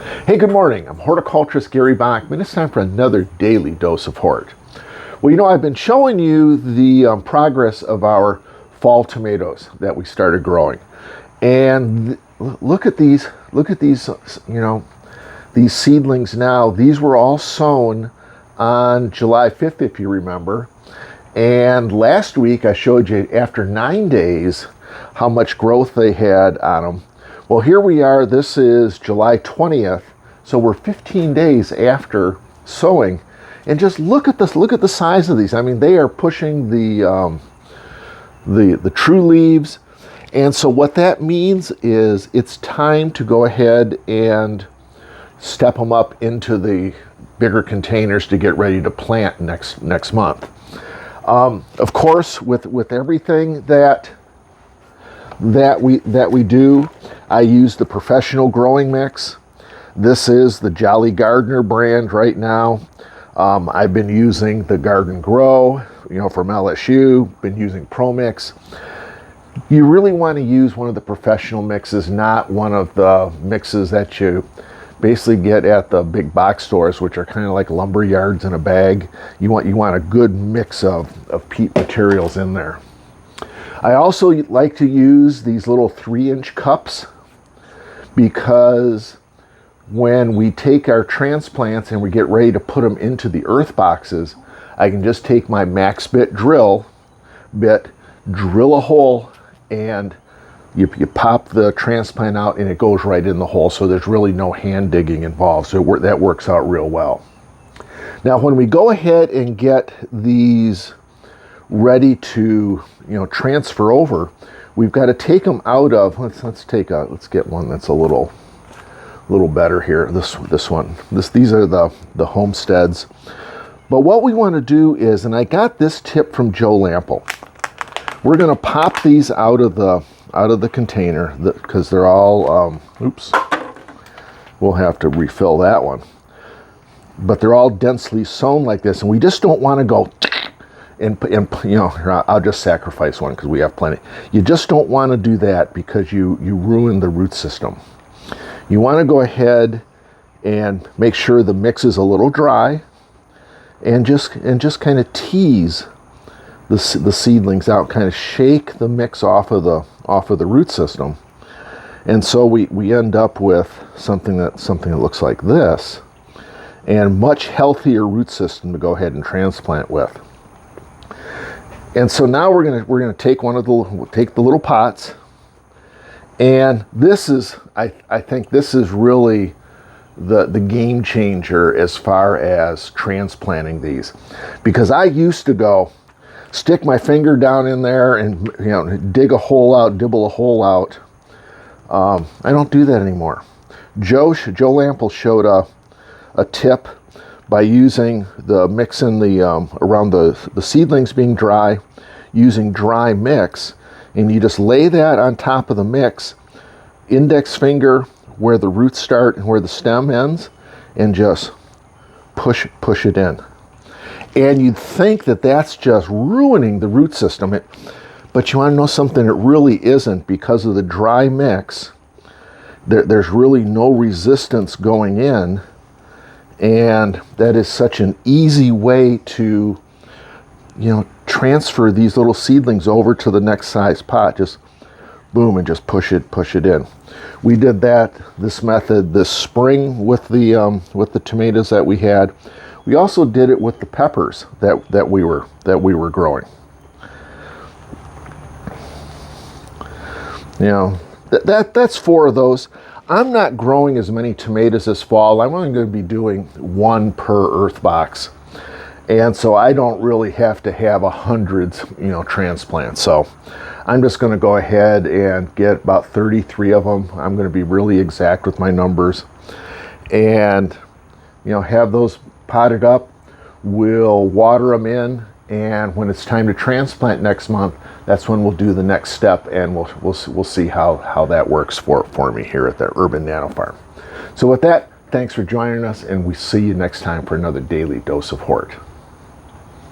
Hey, good morning. I'm horticulturist Gary Bachman. It's time for another daily dose of hort. Well, I've been showing you the progress of our fall tomatoes that we started growing. And look at these, these seedlings now. These were all sown on July 5th, if you remember. And last week I showed you after 9 days how much growth they had on them. Well, here we are. This is July 20th. So we're 15 days after sowing. And just look at this. Look at the size of these. I mean, they are pushing the true leaves. And so what that means is it's time to go ahead and step them up into the bigger containers to get ready to plant next month. Of course, with everything that we do, I use the professional growing mix. This is the Jolly Gardener brand right now. I've been using the Garden Grow, from LSU. Been using Pro Mix. You really want to use one of the professional mixes, not one of the mixes that you basically get at the big box stores, which are kind of like lumber yards in a bag. You want a good mix of peat materials in there. I also like to use these little 3-inch cups, because when we take our transplants and we get ready to put them into the earth boxes, I can just take my max bit drill bit, drill a hole, and you pop the transplant out and it goes right in the hole. So there's really no hand digging involved. So that works out real well. Now, when we go ahead and get these ready to transfer over, we've got to take them out of, let's get one that's a little better here. This one. These are the homesteads. But what we want to do is, and I got this tip from Joe Lample, we're going to pop these out of the container, because they're all oops, we'll have to refill that one. But they're all densely sown like this, and we just don't want to go and I'll just sacrifice one because we have plenty. You just don't want to do that, because you ruin the root system. You want to go ahead and make sure the mix is a little dry, and just kind of tease the seedlings out, kind of shake the mix off of the root system. And so we end up with something that looks like this, and much healthier root system to go ahead and transplant with. And so now we're gonna take take the little pots, and this is I think this is really the game changer as far as transplanting these, because I used to go stick my finger down in there and dig a hole out, dibble a hole out. I don't do that anymore. Joe Lample showed a tip by using the mix in the around the seedlings being dry, using dry mix, and you just lay that on top of the mix, index finger where the roots start and where the stem ends, and just push it in. And you'd think that that's just ruining the root system, but you want to know something? It really isn't, because of the dry mix. There's really no resistance going in. And that is such an easy way to, transfer these little seedlings over to the next size pot. Just boom, and just push it in. We did this method this spring with the tomatoes that we had. We also did it with the peppers that we were growing. That's 4 of those. I'm not growing as many tomatoes this fall. I'm only going to be doing 1 per earth box. And so I don't really have to have hundreds, transplants. So I'm just going to go ahead and get about 33 of them. I'm going to be really exact with my numbers, and have those potted up. We'll water them in, and when it's time to transplant next month, that's when we'll do the next step, and we'll see how that works for me here at the Urban Nano Farm. So with that, thanks for joining us, and we see you next time for another daily dose of hort.